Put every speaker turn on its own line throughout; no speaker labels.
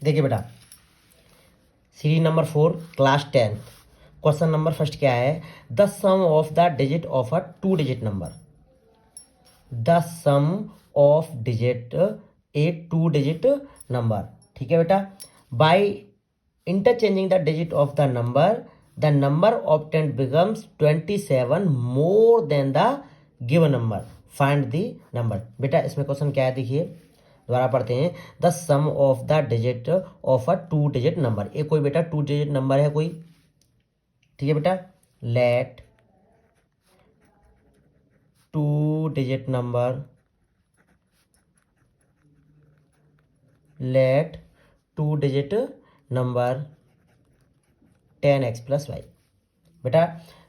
देखिए बेटा, series number 4 class 10 question number first क्या है, the sum of the digit of a 2 digit number, the sum of digit a 2 digit number. ठीक है बेटा, by interchanging the digit of the number obtained becomes 27 more than the given number, find the number. बेटा इसमें question क्या है, देखिए दोबारा पढ़ते हैं। The sum of the digit of a 2 digit number, ये कोई बेटा 2 डिजिट नंबर है कोई। ठीक है बेटा, let 2 digit number, let 2 digit number 10x plus y. बेटा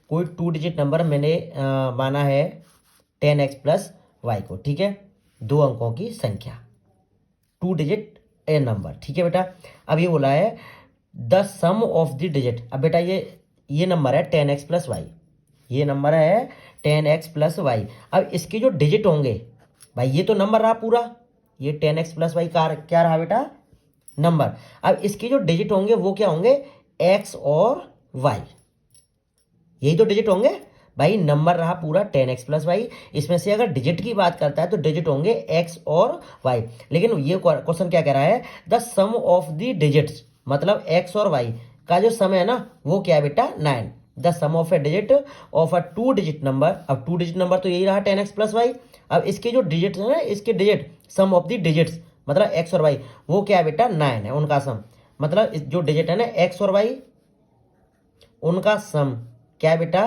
कोई 2 डिजिट नंबर मैंने माना है 10x प्लस वाई को। ठीक है, 2 अंकों की संख्या, 2 डिजिट ए नंबर। ठीक है बेटा, अब ये बोला है the sum of the digit. अब बेटा ये नंबर है 10x प्लस वाई, ये नंबर है 10x प्लस वाई। अब इसके जो डिजिट होंगे, भाई ये तो नंबर रहा पूरा, ये 10x प्लस वाई का क्या रहा बेटा, नंबर। अब इसके जो डिजिट होंगे वो क्या होंगे, x और y, यही तो डिजिट होंगे भाई। नंबर रहा पूरा 10x प्लस वाई, इसमें से अगर डिजिट की बात करता है तो डिजिट होंगे x और y। लेकिन ये क्वेश्चन क्या कह रहा है, the sum of the digits, मतलब x और y का जो सम है ना वो क्या है बेटा, 9। The sum of a digit of a 2 digit number, अब 2 डिजिट नंबर तो यही रहा 10x प्लस वाई। अब इसके जो डिजिट है ना, इसके digit, sum of the digits मतलब x और y, वो क्या है बेटा, 9 है उनका सम। मतलब जो डिजिट है ना x और y, उनका सम क्या है बेटा,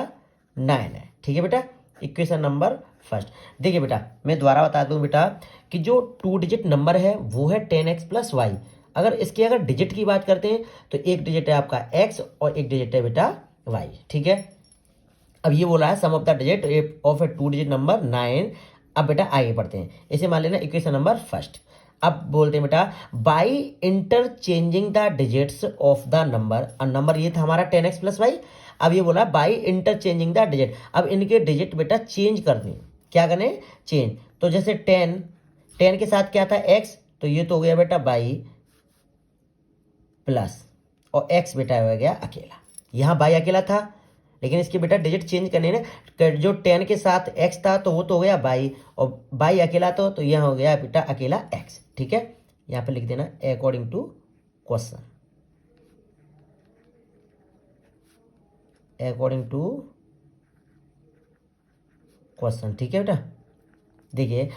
9 है। ठीक है बेटा, इक्वेशन नंबर फर्स्ट। देखिए बेटा मैं दोबारा बता दूं बेटा कि जो 2 डिजिट नंबर है वो है 10x प्लस वाई। अगर डिजिट की बात करते हैं तो एक डिजिट है आपका x और एक डिजिट है बेटा y। ठीक है, अब ये बोला है sum of the digit of a 2 digit number 9। अब बेटा आगे बढ़ते हैं, इसे मान लेना इक्वेशन नंबर फर्स्ट। अब बोलते हैं बेटा by interchanging the digits of the number, और नंबर ये था हमारा 10x प्लस वाई। अब ये बोला बाई इंटरचेंजिंग द डिजिट, अब इनके डिजिट बेटा चेंज कर दें। क्या करें, चेंज। तो जैसे 10 के साथ क्या था x, तो ये तो हो गया बेटा बाई प्लस, और x बेटा हो गया अकेला। यहाँ बाई अकेला था, लेकिन इसके बेटा डिजिट चेंज करने ना, जो 10 के साथ x था तो वो तो हो गया बाई, और बाई अकेला तो यहाँ हो गया बेटा अकेला x। ठीक है, यहाँ पे लिख देना according to question, according to question. ठीक है बेटा, देखिए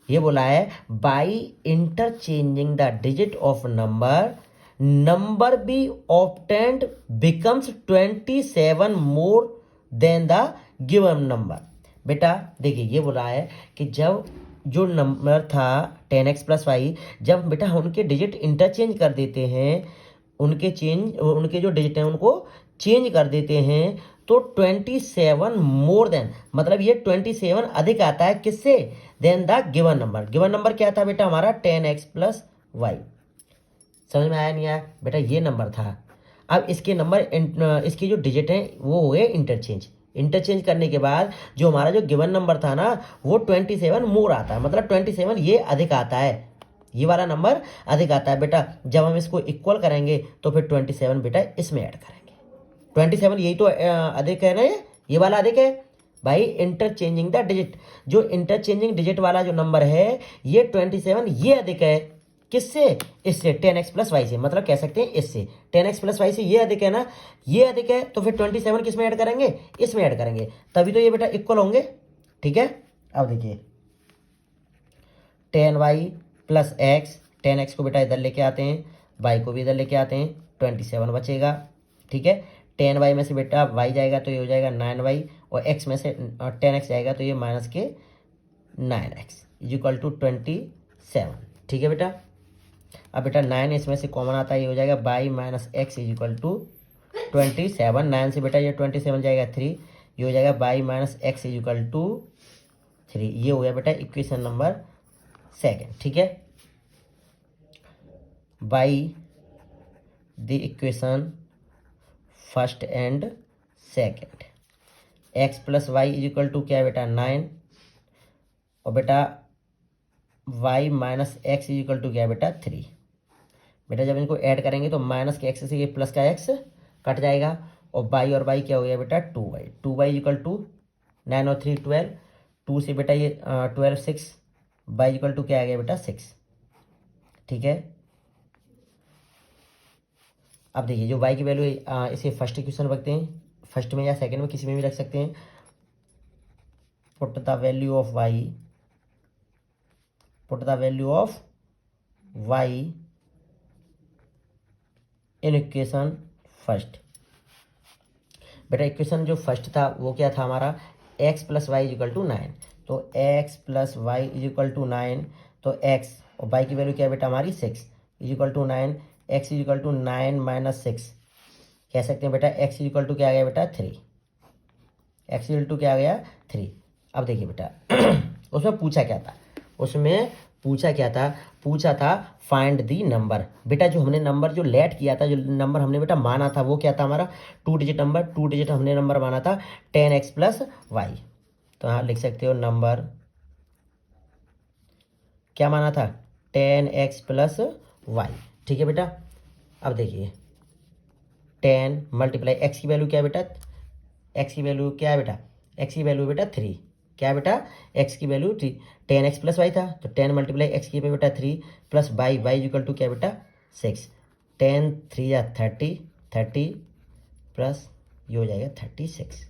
ये बोला है by interchanging the digit of number be obtained becomes 27 more than the given number. बेटा देखिए ये बोला है कि जब जो नंबर था 10x प्लस वाई, जब बेटा उनके डिजिट इंटरचेंज कर देते हैं, उनके जो डिजिट हैं उनको चेंज कर देते हैं, तो 27 मोर देन, मतलब ये 27 अधिक आता है किससे, than the given number. Given number क्या था बेटा हमारा 10x प्लस वाई। समझ में आया नहीं आया बेटा, ये नंबर था। अब इसके इसके जो डिजिट हैं वो हो गए इंटरचेंज करने के बाद जो हमारा जो गिवन नंबर था ना वो 27 मोर आता है, मतलब 27 ये अधिक आता है, ये वाला नंबर अधिक आता है बेटा। जब हम इसको इक्वल करेंगे तो फिर 27 बेटा इसमें ऐड करेंगे। 27 यही तो अधिक है ना, ये वाला अधिक है भाई। इंटरचेंजिंग द डिजिट, जो इंटरचेंजिंग डिजिट वाला जो नंबर है ये 27 ये अधिक है किससे, इससे 10x प्लस वाई से, मतलब कह सकते हैं इससे 10x प्लस वाई से ये अधिक है ना, ये अधिक है, तो फिर 27 किस में ऐड करेंगे, इसमें ऐड करेंगे, तभी तो ये बेटा इक्वल होंगे। ठीक है, अब देखिए 10y प्लस एक्स, 10x को बेटा इधर लेके आते हैं, y को भी इधर लेके आते हैं, 27 बचेगा। ठीक है, 10y में से बेटा y जाएगा तो ये हो जाएगा 9y, और x में से 10x जाएगा तो ये माइनस के 9x इक्वल टू 27। ठीक है बेटा, अब बेटा 9 इसमें से कॉमन आता है, ये हो जाएगा y minus x is equal to 27। 9 से बेटा ये 27 जाएगा 3, ये हो जाएगा y minus x is equal to 3। ये हो गया बेटा इक्वेशन नंबर सेकेंड। ठीक है, by the equation first and second, x plus y is equal to क्या है बेटा 9, और बेटा y minus x is equal to क्या है बेटा 3। बेटा जब इनको ऐड करेंगे तो माइनस के एक्स से ये प्लस का एक्स कट जाएगा, और बाई और बाई क्या हो गया बेटा 2y, 2y इक्वल टू 9 और 3 12, 2 से बेटा ये 12 6, बाई इक्वल टू क्या आ गया बेटा 6। ठीक है, अब देखिए जो y की वैल्यू इसे फर्स्ट इक्वेशन रखते हैं, फर्स्ट में या सेकंड में किसी में भी रख सकते हैं। Put the value of y, put the value of y in equation first. बेटा इक्वेशन जो फर्स्ट था वो क्या था हमारा, x plus y is equal to 9, तो x plus y is equal to 9, तो x और y की वैल्यू क्या है बेटा हमारी 6 is equal to 9, x is equal to 9 minus 6, कह सकते हैं बेटा x इजिकल टू क्या आ गया बेटा 3, x इजिकल टू क्या आ गया 3। अब देखिए बेटा उसमें पूछा क्या था, उसमें पूछा क्या था, पूछा था फाइंड दी नंबर। बेटा जो हमने नंबर जो लेट किया था, जो नंबर हमने बेटा माना था वो क्या था हमारा 2 डिजिट नंबर, 2 डिजिट हमने नंबर माना था 10x प्लस वाई। तो यहाँ लिख सकते हो नंबर क्या माना था 10x प्लस वाई। ठीक है बेटा, अब देखिए 10 मल्टीप्लाई एक्स की वैल्यू क्या है बेटा, एक्स की वैल्यू क्या है बेटा, एक्स की वैल्यू बेटा 3, क्या बेटा एक्स की वैल्यू 3, 10x प्लस वाई था तो 10 मल्टीप्लाई एक्स की बेटा 3 plus y, y equal to क्या बेटा 6, 10 3 या 30, 30 प्लस ये हो जाएगा 36।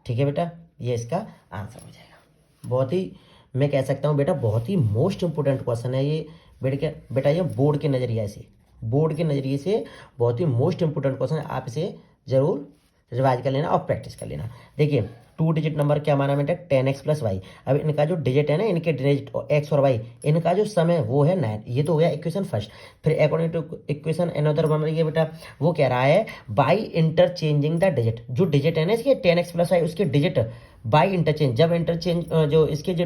ठीक है बेटा, ये इसका आंसर हो जाएगा। बहुत ही मैं कह सकता हूँ बेटा बहुत ही मोस्ट इंपोर्टेंट क्वेश्चन है ये बेटा ये बोर्ड के नज़रिए से, बोर्ड के नज़रिए से बहुत ही मोस्ट इंपोर्टेंट क्वेश्चन है। आप इसे ज़रूर रिवाइज कर लेना और प्रैक्टिस कर लेना। देखिए 2 डिजिट नंबर क्या माना बेटा 10x प्लस वाई। अब इनका जो डिजिट है ना, इनके डिजिट एक्स और वाई, इनका जो सम है वो है 9। ये तो हो गया इक्वेशन फर्स्ट। फिर अकॉर्डिंग टू इक्वेशन अनदर बन रही है बेटा, वो कह रहा है बाई इंटरचेंजिंग द डिजिट। जो डिजिट है ना इसके 10x प्लस वाई, उसके डिजिट बाई इंटरचेंज, जब इंटरचेंज जो इसके जो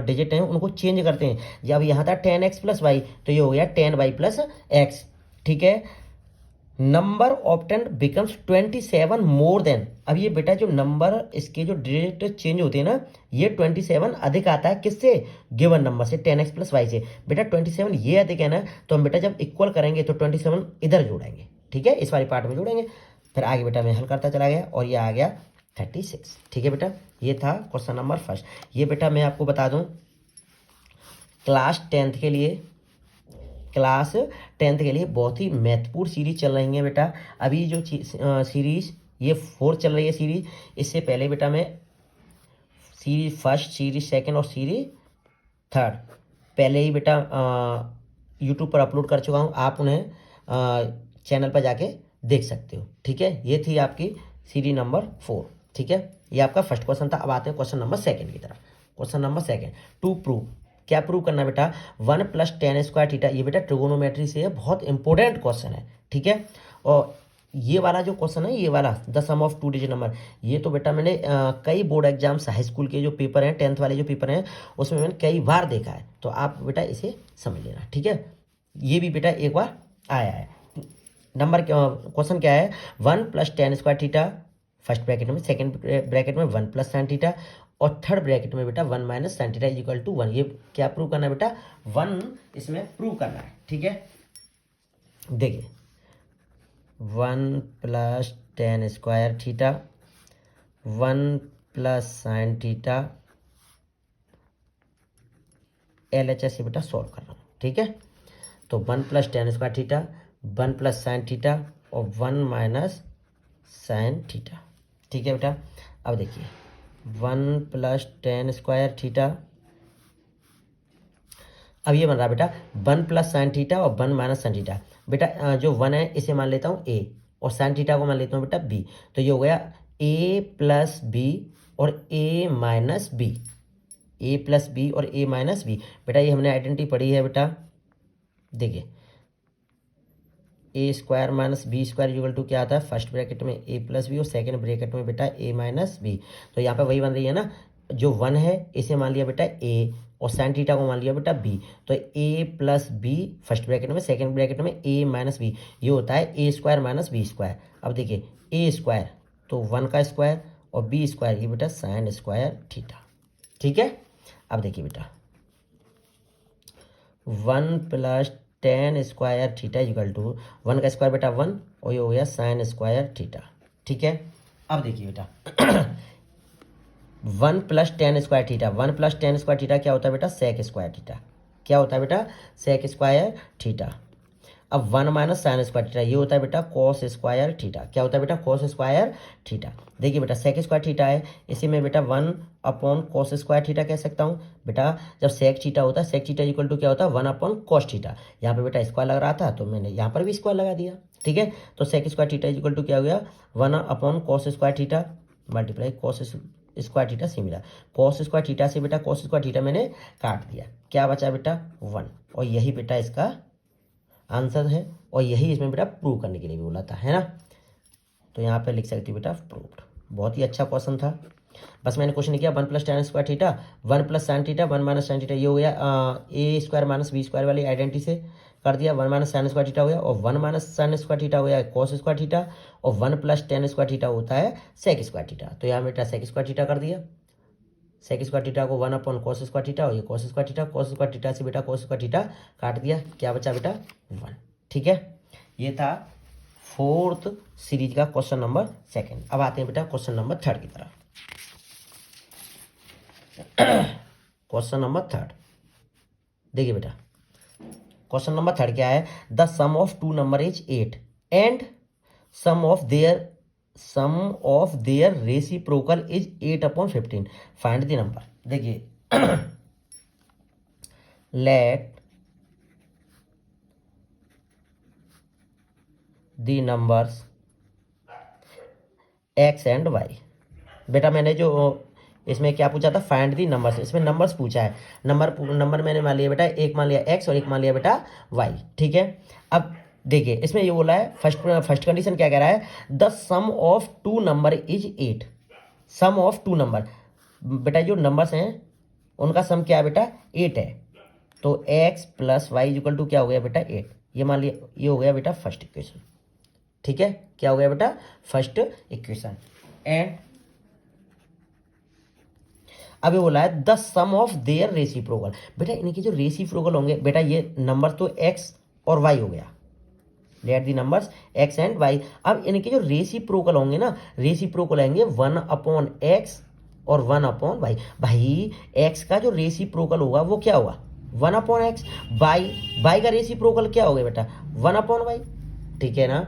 डिजिट हैं उनको चेंज करते हैं, जब यहाँ था 10x प्लस वाई तो ये हो गया 10y प्लस एक्स। ठीक है, number obtained becomes 27 more then. अब ये बेटा जो नंबर इसके जो डिजिट चेंज होते हैं ना, ये 27 अधिक आता है किससे, गिवन नंबर से 10x प्लस वाई से। बेटा 27 ये अधिक है ना, तो हम बेटा जब इक्वल करेंगे तो 27 इधर जोड़ेंगे। ठीक है, इस वाली पार्ट में जोड़ेंगे। फिर आगे बेटा मैं हल करता चला गया और ये आ गया 36। ठीक है बेटा, ये था क्वेश्चन नंबर फर्स्ट। ये बेटा मैं आपको बता दूं क्लास 10th के लिए, क्लास 10th के लिए बहुत ही महत्वपूर्ण सीरीज चल रही है बेटा। अभी जो सीरीज ये 4 चल रही है सीरीज, इससे पहले बेटा मैं सीरीज फर्स्ट, सीरीज सेकंड और सीरीज थर्ड पहले ही बेटा यूट्यूब पर अपलोड कर चुका हूँ। आप उन्हें चैनल पर जाके देख सकते हो। ठीक है, ये थी आपकी सीरीज नंबर 4। ठीक है, ये आपका फर्स्ट क्वेश्चन था। अब आते हैं क्वेश्चन नंबर सेकंड की तरफ। Question number second, to prove, क्या प्रूव करना बेटा 1 प्लस टेन स्क्वायर थीटा। ये बेटा ट्रिगोनोमेट्री से है, बहुत इंपॉर्टेंट क्वेश्चन है। ठीक है, और ये वाला जो क्वेश्चन है, ये वाला the sum of 2 digit number, ये तो बेटा मैंने कई बोर्ड एग्जाम्स हाई स्कूल के जो पेपर हैं, 10th वाले जो पेपर हैं, उसमें मैंने कई बार देखा है। तो आप बेटा इसे समझ लेना। ठीक है, ये भी बेटा एक बार आया है। नंबर क्वेश्चन क्या है, 1 plus tan square theta first bracket में, सेकंड ब्रैकेट में 1 प्लस साइन थीटा, और थर्ड ब्रैकेट में बेटा 1 minus sine theta equal to 1। ये क्या प्रूव करना है बेटा 1 इसमें प्रूव करना है। ठीक है, देखिए 1 plus tan square theta, 1 plus sine theta, LHS से बेटा सॉल्व कर रहा हूँ। ठीक है, तो 1 plus tan square theta, 1 plus sine theta और 1 माइनस साइन थीटा। ठीक है बेटा, अब देखिए 1 प्लस टेन स्क्वायर थीटा, अब ये बन रहा है बेटा 1 प्लस साइन थीटा और 1 माइनस साइन थीटा। बेटा जो 1 है इसे मान लेता हूँ a, और साइन थीटा को मान लेता हूँ बेटा b। तो ये हो गया a प्लस बी और a minus b, a plus b और a माइनस बी। बेटा ये हमने आइडेंटिटी पढ़ी है बेटा, देखिए a square minus b square equal to क्या आता है, फर्स्ट ब्रैकेट में a प्लस बी और सेकंड ब्रैकेट में बेटा a माइनस बी। तो यहाँ पे वही बन रही है ना, जो 1 है इसे मान लिया बेटा a और साइन थीटा को मान लिया बेटा b। तो a plus b first bracket में, सेकंड ब्रैकेट में a माइनस बी, ये होता है a square minus b square. अब देखिए a स्क्वायर तो 1 का स्क्वायर और b स्क्वायर ये बेटा साइन स्क्वायर थीटा। ठीक है, अब देखिए बेटा 1 plus tan square theta equal to 1 का स्क्वायर बेटा 1 और ये हो गया साइन स्क्वायर थीटा। ठीक है, अब देखिए बेटा 1 plus tan square theta, 1 plus tan square theta क्या होता है बेटा सेक स्क्वायर थीटा। क्या होता है बेटा सेक स्क्वायर थीटा। अब 1 माइनस साइन स्क्वायर थीटा ये होता है बेटा कॉस स्क्वायर थीटा। क्या होता है बेटा कॉस स्क्वायर थीटा। देखिए बेटा सेक स्क्वायर थीटा है, इसी में बेटा 1 अपॉन कॉस स्क्वायर थीटा कह सकता हूँ बेटा। जब सेक थीटा होता है सेक थीटा इक्वल टू क्या होता है 1 अपॉन कॉस थीटा। यहाँ पे बेटा स्क्वायर लग रहा था तो मैंने यहाँ पर भी स्क्वायर लगा दिया। ठीक है, तो sec square theta equal to क्या हो गया 1 upon cos square theta multiply cos square theta से मिला। कॉस स्क्वायर थीटा से बेटा कॉस स्क्वायर थीटा मैंने काट दिया, क्या बचा बेटा 1। और यही बेटा इसका आंसर है और यही इसमें बेटा प्रूव करने के लिए भी बोला था, है ना। तो यहाँ पे लिख सकती बेटा प्रूव्ड। बहुत ही अच्छा क्वेश्चन था। बस मैंने क्वेश्चन किया 1 plus tan square theta 1 plus sine theta 1 minus sine theta ये हो गया ए स्क्वायर माइनस बी स्क्वायर वाली आइडेंटिटी से कर दिया। 1 माइनस साइन स्क्वायर थीटा हो गया और 1 माइनस साइन स्क्वायर थीटा हो गया कॉस स्क्वायर थीटा और 1 प्लस टेन स्क्वायर थीटा होता है सेक स्क्वायर थीटा। तो यहाँ बेटा सेक स्क्वायर थीटा कर दिया। सेक स्क्वायर थीटा को 1 अपॉन कॉस स्क्वायर थीटा और ये कॉस स्क्वायर थीटा से बेटा कॉस स्क्वायर थीटा काट दिया, क्या बचा बेटा 1। ठीक है, ये था 4th सीरीज का क्वेश्चन नंबर 2। अब आते हैं बेटा क्वेश्चन नंबर 3 की तरफ। क्वेश्चन नंबर 3 देखिए बेटा, क्वेश्चन नंबर 3 क्या है, the sum of two number is 8 and sum of their reciprocal is 8 upon 15 find the number. देखिए let the numbers x and Y. बेटा मैंने जो इसमें क्या पूछा था फाइंड दी नंबर्स, इसमें नंबर्स पूछा है। नंबर मैंने मान लिया बेटा एक मान लिया एक्स और एक मान लिया बेटा वाई। ठीक है, अब देखिए इसमें ये बोला है फर्स्ट कंडीशन क्या कह रहा है, the sum of two number is 8। Sum of two number बेटा जो नंबर्स हैं उनका सम क्या है बेटा 8 है। तो x plus Y equal to क्या हो गया बेटा 8। ये मान लिया ये हो गया बेटा फर्स्ट इक्वेशन। ठीक है, क्या हो गया बेटा फर्स्ट इक्वेशन। एंड अब ये बोला है the sum of their reciprocal. बेटा इनके जो रेसिप्रोकल होंगे बेटा ये नंबर तो एक्स और वाई हो गया, let the numbers x and y. अब इनके जो रेसिप्रोकल होंगे ना, रेसिप्रोकल आएंगे 1 अपॉन एक्स और 1 अपॉन वाई। भाई एक्स का जो रेसिप्रोकल होगा वो क्या होगा 1 अपॉन एक्स। वाई का रेसिप्रोकल क्या हो गया बेटा 1 अपॉन वाई। ठीक है ना।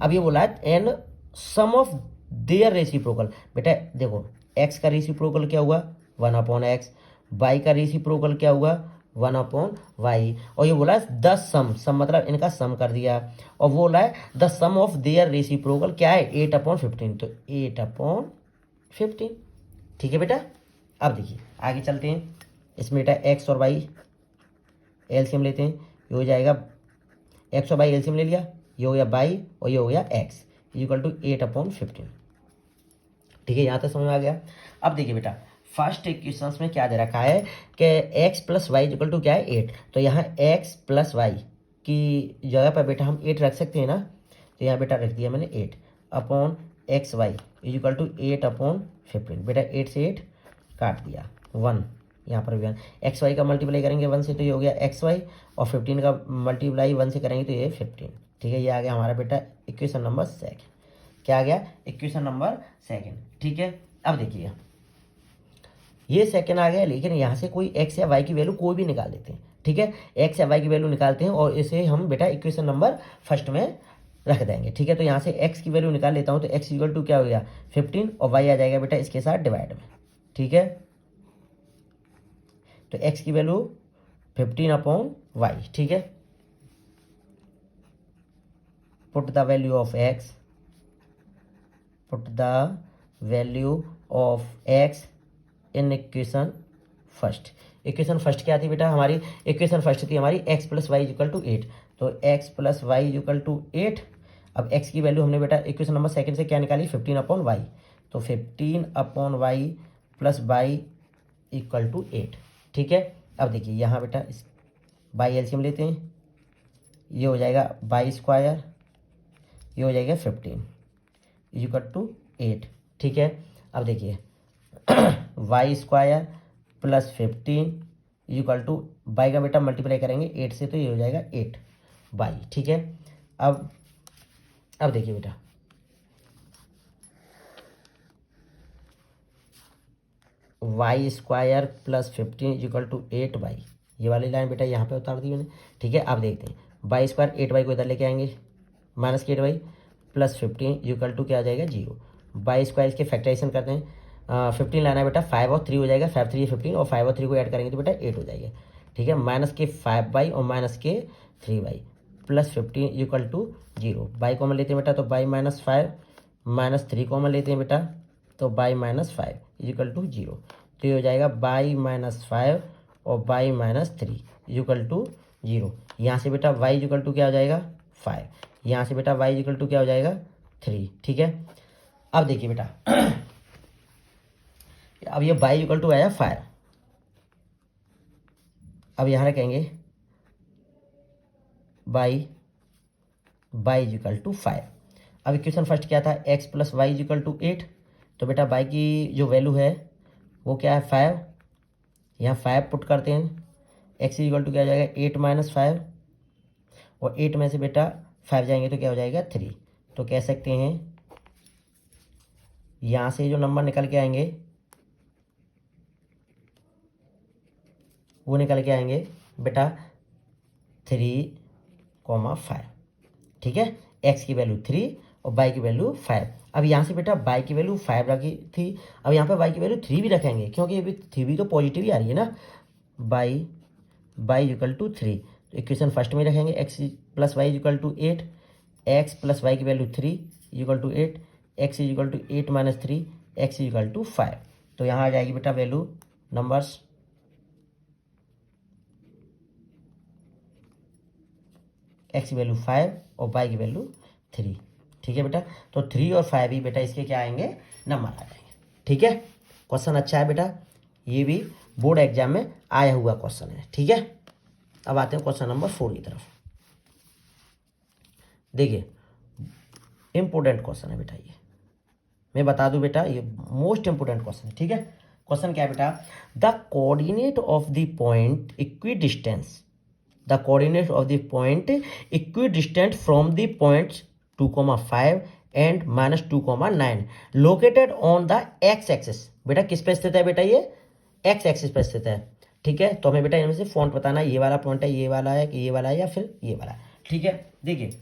अब ये बोला है and sum of their reciprocal. बेटा देखो एक्स का रेसिप्रोकल क्या हुआ 1 अपॉन एक्स, वाई का रेसिप्रोकल क्या हुआ 1 अपॉन वाई। और ये बोला है द सम मतलब इनका सम कर दिया। और वो बोला है the sum of their reciprocal क्या है 8 अपॉन 15। तो 8 अपॉन 15। ठीक है बेटा, अब देखिए आगे चलते हैं। इसमें बेटा एक्स और वाई एलसीएम लेते हैं, ये हो जाएगा एक्स और वाई एलसीएम ले लिया, ये हो गया बाई और ये हो गया एक्स इक्वल टू 8 अपॉन 15। ठीक है, यहाँ तक समझ में आ गया। अब देखिए बेटा फर्स्ट इक्वेशन में क्या दे रखा है कि x plus Y equal to क्या है 8। तो यहाँ एक्स प्लस वाई की जगह पर बेटा हम 8 रख सकते हैं ना। तो यहाँ बेटा रख दिया मैंने 8 upon x y equal to 8 upon 15। बेटा 8 से 8 काट दिया 1, यहाँ पर भी 1। एक्स वाई का मल्टीप्लाई करेंगे 1 से तो ये हो गया एक्स वाई और 15 का मल्टीप्लाई 1 से करेंगे तो ये 15। ठीक है, ये आ गया हमारा बेटा इक्वेशन नंबर 2। क्या आ गया इक्वेशन नंबर 2। ठीक है, अब देखिए ये सेकंड आ गया, लेकिन यहाँ से कोई एक्स या वाई की वैल्यू कोई भी निकाल देते हैं। ठीक है, एक्स या वाई की वैल्यू निकालते हैं और इसे हम बेटा इक्वेशन नंबर फर्स्ट में रख देंगे। ठीक है, तो यहाँ से एक्स की वैल्यू निकाल लेता हूँ तो एक्स इक्वल टू क्या हो गया 15 और वाई आ जाएगा बेटा इसके साथ डिवाइड में। ठीक है, तो एक्स की वैल्यू 15 अपॉन वाई। ठीक है, put the value of x, put the value of x in equation first. Equation first क्या थी बेटा हमारी, इक्वेशन फर्स्ट थी हमारी x plus Y equal to 8। तो x plus Y equal to 8। अब एक्स की वैल्यू हमने बेटा इक्वेशन नंबर 2 से क्या निकाली 15 अपॉन वाई। तो 15 upon y plus Y equal to 8। ठीक है, अब देखिए यहाँ बेटा बाई एलसीएम लेते हैं, ये हो जाएगा बाई स्क्वायर, ये हो जाएगा 15 इक्वल टू 8। ठीक है, अब देखिए y square plus 15 equal to by का बेटा मल्टीप्लाई करेंगे 8 से तो ये हो जाएगा 8 वाई। ठीक है, अब देखिए बेटा, y square plus 15 equal to 8 y, ये वाली लाइन बेटा यहाँ पे उतार दी मैंने। ठीक है, अब देखते हैं, वाई स्क्वायर 8 वाई को इधर लेके आएंगे, माइनस के 8 वाई प्लस 15 इक्वल टू क्या आ जाएगा 0। वाई स्क्वायर इसके फैक्टराइजेशन करते हैं, 15 लाना है बेटा, 5 और 3 हो जाएगा, 5 3 15 और 5 और 3 को ऐड करेंगे तो बेटा 8 हो जाएगा। ठीक है, माइनस के 5 वाई और माइनस के 3 y plus 15 equal to 0। Y common लेते हैं बेटा तो वाई माइनस 5, माइनस 3 कॉमन लेते हैं बेटा तो वाई माइनस 5 इक्वल टू 0। तो ये हो जाएगा वाई माइनस 5 और वाई माइनस 3 इक्वल टू 0। यहाँ से बेटा वाई इक्वल टू क्या हो जाएगा 5, यहाँ से बेटा वाई इक्वल टू क्या हो जाएगा 3। ठीक है, अब देखिए बेटा अब ये वाई इक्वल टू आया 5, अब यहाँ रखेंगे वाई इक्वल टू 5। अब इक्वेशन फर्स्ट क्या था, x plus Y equal to 8, तो बेटा वाई की जो वैल्यू है वो क्या है 5, यहाँ 5 पुट करते हैं, एक्स इक्वल टू क्या हो जाएगा 8 माइनस 5, और 8 में से बेटा 5 जाएंगे तो क्या हो जाएगा 3। तो कह सकते हैं यहाँ से जो नंबर निकल के आएंगे वो निकल के आएंगे बेटा 3,5। ठीक है, एक्स की वैल्यू 3 और वाई की वैल्यू 5। अब यहाँ से बेटा वाई की वैल्यू 5 रखी थी, अब यहाँ पे वाई की वैल्यू 3 भी रखेंगे क्योंकि ये भी 3 भी तो पॉजिटिव ही आ रही है ना। वाई इक्वल टू 3, तो इक्वेशन फर्स्ट में रखेंगे X plus Y equal to 8, X plus Y की value 3 equal to 8, X equal to 8 minus 3, X equal to 5। तो यहाँ आ जाएगी बेटा वैल्यू नंबर्स एक्स की वैल्यू 5 और वाई की वैल्यू 3। ठीक है बेटा, तो 3 और 5 ही बेटा इसके क्या आएंगे, नंबर आ जाएंगे। ठीक है, क्वेश्चन अच्छा है बेटा, ये भी बोर्ड एग्जाम में आया हुआ क्वेश्चन है। ठीक है, अब आते हैं क्वेश्चन नंबर 4 की तरफ। देखिए इंपॉर्टेंट क्वेश्चन है बेटा, ये मैं बता दूं बेटा ये मोस्ट इंपोर्टेंट क्वेश्चन है। ठीक है, क्वेश्चन क्या है बेटा, the coordinate of the point equidistance, the coordinate of the point equidistant from the points 2,5 and minus 2,9 located on the x axis। बेटा किस पे स्थित है बेटा, ये x एक्सिस पे स्थित है। ठीक है, तो हमें बेटा इनमें से फॉन्ट बताना है, ये वाला पॉइंट है, ये वाला है कि ये वाला है या फिर ये वाला है। ठीक है, देखिए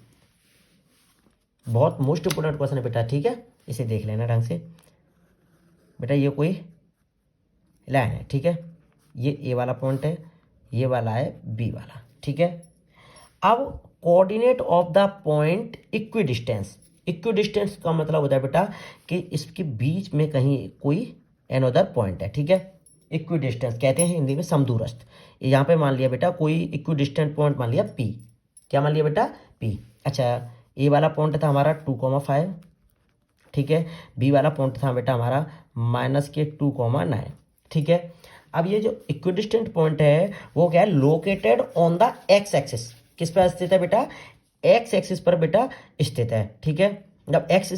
बहुत मोस्ट इंपोर्टेंट क्वेश्चन है बेटा। ठीक है, इसे देख लेना ढंग से बेटा, ये कोई लाइन है। ठीक है, ये ए वाला पॉइंट है, ये वाला है बी वाला। ठीक है, अब coordinate of the point equidistance, equidistance का मतलब होता है बेटा कि इसके बीच में कहीं कोई अनदर पॉइंट है। ठीक है, इक्विडिस्टेंस कहते हैं हिंदी में समदूरस्थ। यहाँ पे मान लिया बेटा कोई इक्विडिस्टेंट पॉइंट मान लिया पी, क्या मान लिया बेटा पी। अच्छा, ए वाला पॉइंट था हमारा 2,5। ठीक है, बी वाला पॉइंट था बेटा हमारा माइनस के 2,9। ठीक है, अब ये जो इक्विडिस्टेंट पॉइंट है वो क्या है, located on the x axis, किस पर स्थित है बेटा, एक्स एक्सिस पर बेटा स्थित है। ठीक है, जब एक्स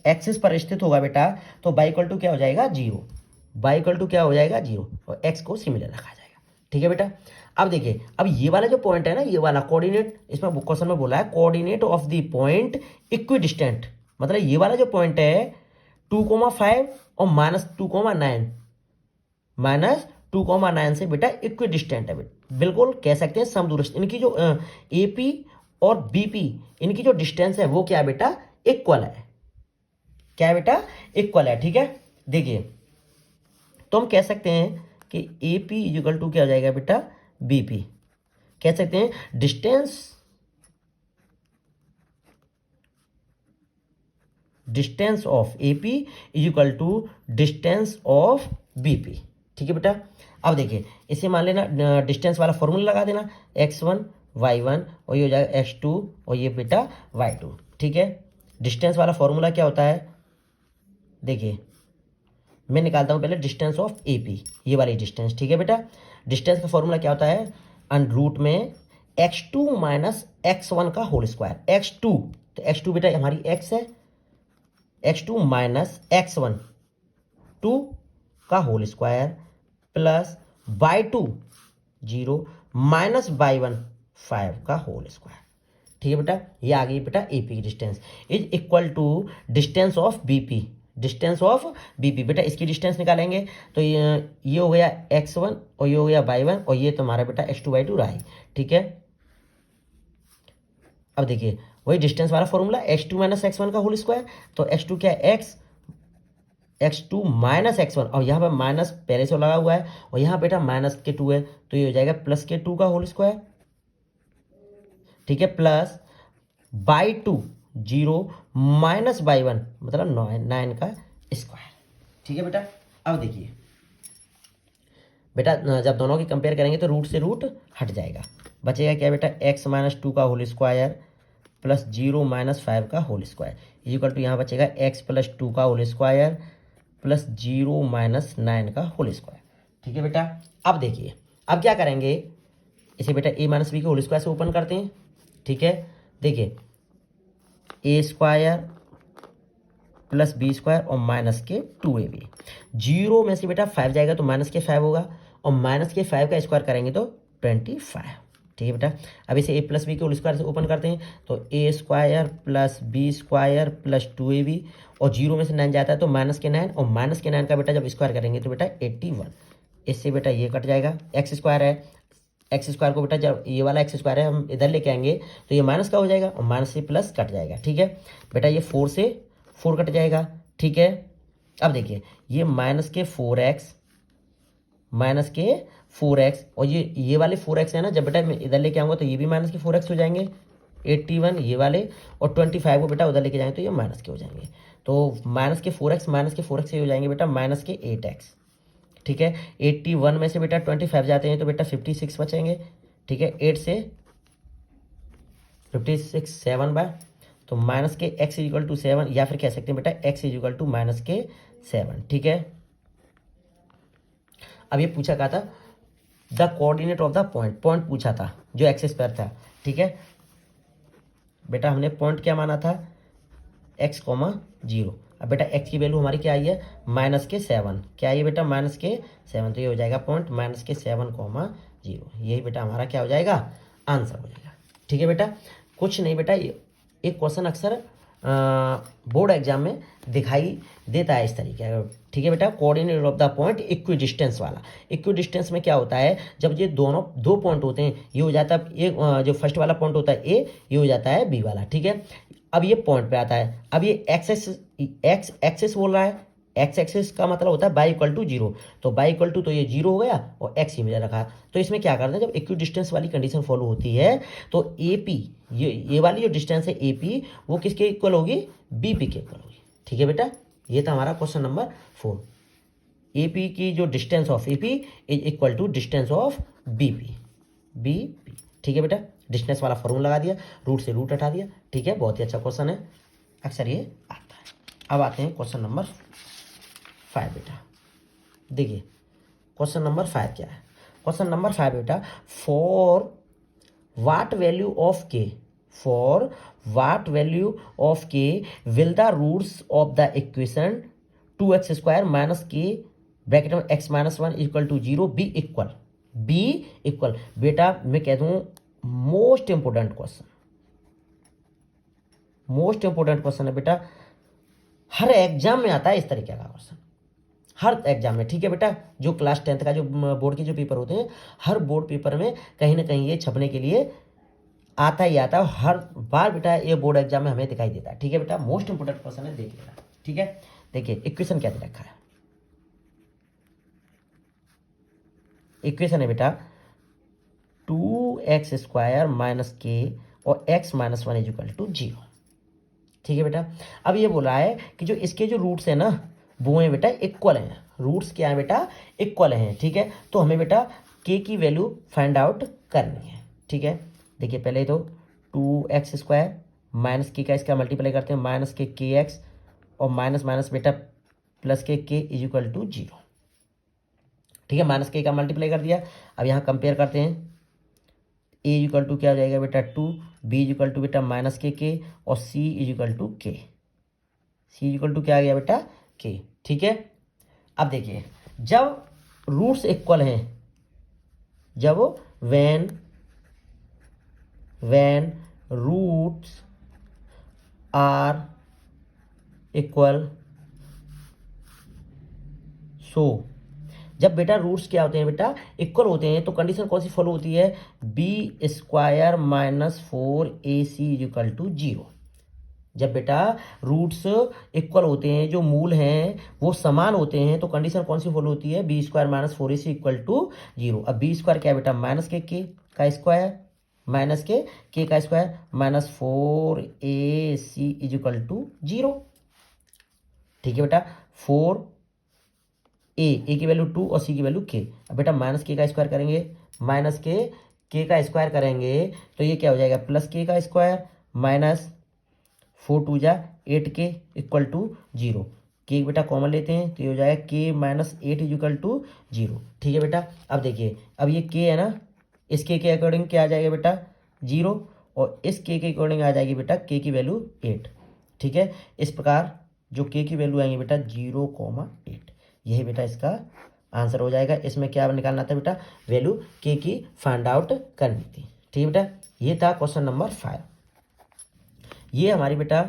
एक्सिस पर स्थित होगा बेटा तो बाई इक्वल टू क्या हो जाएगा 0, बाई इक्वल टू क्या हो जाएगा 0, और एक्स को सिमिलर रखा जाएगा। ठीक है बेटा, अब देखिए अब ये वाला जो पॉइंट है ना, ये वाला कोऑर्डिनेट, इसमें क्वेश्चन में बोला है coordinate of the point equidistant, मतलब ये वाला जो पॉइंट है 2,5 और माइनस 2,9, माइनस 2,9 से बेटा इक्विडिस्टेंट है बेटा, बिल्कुल कह सकते हैं समदूरस्थ। इनकी जो एपी और बीपी, इनकी जो डिस्टेंस है वो क्या है बेटा, इक्वल है। क्या है बेटा, इक्वल है। ठीक है, देखिए तो हम कह सकते हैं कि एपी इक्वल टू क्या हो जाएगा बेटा बीपी, कह सकते हैं distance of AP equal to distance of BP. ठीक है बेटा, अब देखिए इसे मान लेना डिस्टेंस वाला फॉर्मूला लगा देना, x1 y1 और ये हो जाएगा x2 और ये बेटा y2। ठीक है, डिस्टेंस वाला फॉर्मूला क्या होता है, देखिए मैं निकालता हूँ पहले डिस्टेंस ऑफ एपी, ये वाली डिस्टेंस। ठीक है बेटा, डिस्टेंस का फॉर्मूला क्या होता है, अंडर रूट में x2 माइनस x1 का होल स्क्वायर, x2 तो x2 बेटा हमारी x है, x2 माइनस x1 2 का whole square plus y2 0 minus y1 5 का होल स्क्वायर। ठीक है बेटा, ये आ गई बेटा AP की distance is equal to distance of BP, distance of BP। बेटा इसकी डिस्टेंस निकालेंगे तो ये हो गया x1 और ये हो गया y1 और ये तुम्हारा बेटा x2y2 रहा है। ठीक है, अब देखिए वही डिस्टेंस वाला फॉर्मूला x2 माइनस x1 का होल स्क्वायर, तो x2 क्या है x2 माइनस x1 और यहाँ पर माइनस पहले से लगा हुआ है और यहाँ बेटा माइनस के 2 है तो ये हो जाएगा प्लस के 2 का होल स्क्वायर। ठीक है, प्लस बाई 2 0 माइनस बाई 1 मतलब 9 का स्क्वायर। ठीक है बेटा, अब देखिए बेटा जब दोनों की कंपेयर करेंगे तो रूट से रूट हट जाएगा, बचेगा क्या बेटा x माइनस 2 का होल स्क्वायर प्लस 0 माइनस 5 का होल स्क्वायर इक्वल टू यहाँ बचेगा x प्लस 2 का होल स्क्वायर प्लस 0 माइनस 9 का होल स्क्वायर। ठीक है बेटा, अब देखिए अब क्या करेंगे, इसे बेटा a माइनस बी के होल स्क्वायर से ओपन करते हैं। ठीक है, देखिए a square plus b square और माइनस के 2ab, 0 में से बेटा 5 जाएगा तो माइनस के 5 होगा और माइनस के 5 का स्क्वायर करेंगे तो 25। ठीक है बेटा, अब इसे a प्लस बी के होल स्क्वायर से ओपन करते हैं तो a square plus b square plus 2ab और 0 में से 9 जाता है तो माइनस के 9 और माइनस के 9 का बेटा जब स्क्वायर करेंगे तो बेटा 81। इससे बेटा ये कट जाएगा, एक्स स्क्वायर है, एक्स स्क्वायर को बेटा जब ये वाला एक्स स्क्वायर है हम इधर लेके आएंगे तो ये माइनस का हो जाएगा और माइनस से प्लस कट जाएगा। ठीक है बेटा, ये 4 से 4 कट जाएगा। ठीक है, अब देखिए ये माइनस के 4x माइनस के 4x और ये वाले 4x है ना, जब बेटा मैं इधर लेके आऊँगा तो ये भी माइनस के 4x हो जाएंगे 81 ये वाले और 25 को बेटा उधर लेके जाएंगे तो ये माइनस के हो जाएंगे, तो माइनस के 4x से हो जाएंगे बेटा माइनस के 8x। ठीक है, 81 में से बेटा 25 जाते हैं तो बेटा 56 बचेंगे। ठीक है, 8 से 56 7 बाय तो माइनस के x इक्वल टू 7 या फिर कह सकते हैं बेटा x इक्वल टू माइनस के 7। ठीक है, अब ये पूछा क्या था, the coordinate of the point, point पूछा था जो एक्सिस पर था। ठीक है बेटा, हमने पॉइंट क्या माना था x, 0। अब बेटा x की वैल्यू हमारी क्या आई है माइनस के 7, क्या आई है बेटा माइनस के 7, तो ये हो जाएगा पॉइंट माइनस के 7, 0। यही बेटा हमारा क्या हो जाएगा आंसर हो जाएगा। ठीक है बेटा, कुछ नहीं बेटा, एक क्वेश्चन अक्सर बोर्ड एग्जाम में दिखाई देता है इस तरीके का। ठीक है बेटा, coordinate of the point equi distance वाला, इक्वी डिस्टेंस में क्या होता है जब ये दोनों दो पॉइंट होते हैं, ये हो जाता है एक जो फर्स्ट वाला पॉइंट होता है ए, ये हो जाता है बी वाला। ठीक है, अब ये पॉइंट पे आता है, अब ये एक्स एक्सेस बोल रहा है, एक्स एक्सेस का मतलब होता है बाई इक्वल टू 0, तो बाई इक्वल टू तो ये 0 हो गया और एक्स ही मिला रखा। तो इसमें क्या करते हैं जब इक्वी डिस्टेंस वाली कंडीशन फॉलो होती है तो AP ये वाली जो डिस्टेंस है AP वो किसके इक्वल होगी BP के इक्वल होगी। ठीक है बेटा, ये था हमारा क्वेश्चन नंबर 4। AP की जो distance of AP is equal to distance of BP। ठीक है बेटा, डिस्टेंस वाला फॉर्मूला लगा दिया, रूट से रूट हटा दिया। ठीक है, बहुत ही अच्छा क्वेश्चन है, अक्सर ये आता है। अब आते हैं क्वेश्चन नंबर 5 बेटा। देखिए क्वेश्चन नंबर 5 क्या है, क्वेश्चन नंबर 5 बेटा, for what value of k, for what value of k will the roots of the equation 2x square minus k bracket में x minus 1 equal to 0 be equal. बेटा मैं कह दूं most important question है बेटा, हर exam में आता है इस तरीके का क्वेश्चन, हर एग्जाम में। ठीक है बेटा, जो क्लास 10th का जो बोर्ड के जो पेपर होते हैं, हर बोर्ड पेपर में कहीं ना कहीं ये छपने के लिए आता ही आता है, हर बार बेटा ये बोर्ड एग्जाम में हमें दिखाई देता है। ठीक है बेटा, मोस्ट इंपोर्टेंट क्वेश्चन है, देख लेना। ठीक है, देखिए इक्वेशन क्या दे रखा है, इक्वेशन है बेटा 2x स्क्वायर माइनस k और x माइनस 1 इक्वल टू 0। ठीक है बेटा, अब ये बोला है कि जो इसके जो रूट्स है ना वो हैं बेटा इक्वल हैं, रूट्स क्या है बेटा इक्वल हैं। ठीक है, तो हमें बेटा k की वैल्यू फाइंड आउट करनी है। ठीक है, देखिए पहले तो 2x स्क्वायर माइनस k का इसका मल्टीप्लाई करते हैं माइनस के kx और माइनस माइनस बेटा प्लस के k इज इक्वल टू 0। ठीक है, माइनस k का मल्टीप्लाई कर दिया। अब यहाँ कंपेयर करते हैं, a इक्वल टू क्या हो जाएगा बेटा 2, b इक्वल टू बेटा माइनस के और c equal to k, c equal to क्या आ गया बेटा k। ठीक है, अब देखिए जब रूट्स इक्वल हैं, जब when when roots are equal, so जब बेटा रूट्स क्या होते हैं बेटा, इक्वल होते हैं, तो कंडीशन कौन सी फॉलो होती है, b square minus 4ac equal to 0। जब बेटा रूट्स इक्वल होते हैं, जो मूल हैं वो समान होते हैं, तो कंडीशन कौन सी फॉलो होती है, b square minus 4ac equal to 0। अब बी स्क्वायर क्या है बेटा, माइनस के का स्क्वायर माइनस के का square minus 4ac equal to 0। ठीक है बेटा, 4 ए की वैल्यू 2 और सी की वैल्यू के। अब बेटा माइनस के का स्क्वायर करेंगे, माइनस के का स्क्वायर करेंगे तो ये क्या हो जाएगा, प्लस के का स्क्वायर माइनस 4 2 जा 8 के इक्वल टू 0। के बेटा कॉमन लेते हैं तो ये हो जाएगा के माइनस 8 इक्वल टू 0। ठीक है बेटा, अब देखिए, अब ये के है ना, इस के अकॉर्डिंग क्या आ जाएगा बेटा 0, और इस के अकॉर्डिंग आ जाएगी बेटा के की वैल्यू 8। ठीक है, इस प्रकार जो के की वैल्यू आएंगे बेटा 0,8, यही बेटा इसका आंसर हो जाएगा। इसमें क्या निकालना था बेटा, वैल्यू के की फाइंड आउट करनी थी। ठीक है बेटा, ये था क्वेश्चन नंबर 5। ये हमारी बेटा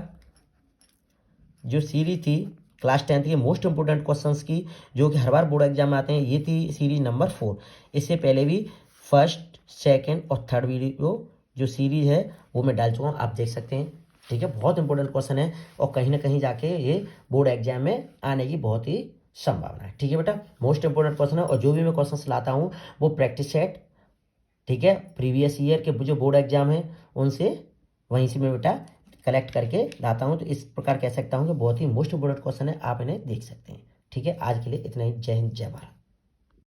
जो सीरीज थी क्लास 10th की मोस्ट इंपोर्टेंट क्वेश्चंस की, जो कि हर बार बोर्ड एग्जाम में आते हैं, ये थी सीरीज नंबर 4। इससे पहले भी फर्स्ट, सेकेंड और थर्ड वीडियो जो सीरीज है वो मैं डाल चुका हूँ, आप देख सकते हैं। ठीक है, बहुत इंपॉर्टेंट क्वेश्चन है और कहीं ना कहीं जाके ये बोर्ड एग्जाम में आने की बहुत ही संभावना है। ठीक है बेटा, मोस्ट इंपोर्टेंट क्वेश्चन है, और जो भी मैं क्वेश्चन लाता हूँ वो प्रैक्टिस सेट, ठीक है, प्रीवियस ईयर के जो बोर्ड एग्जाम है उनसे वहीं से मैं बेटा कलेक्ट करके लाता हूँ। तो इस प्रकार कह सकता हूँ कि बहुत ही मोस्ट इंपोर्टेंट क्वेश्चन है, आप इन्हें देख सकते हैं। ठीक है, आज के लिए इतना ही। जय हिंद, जय भारत।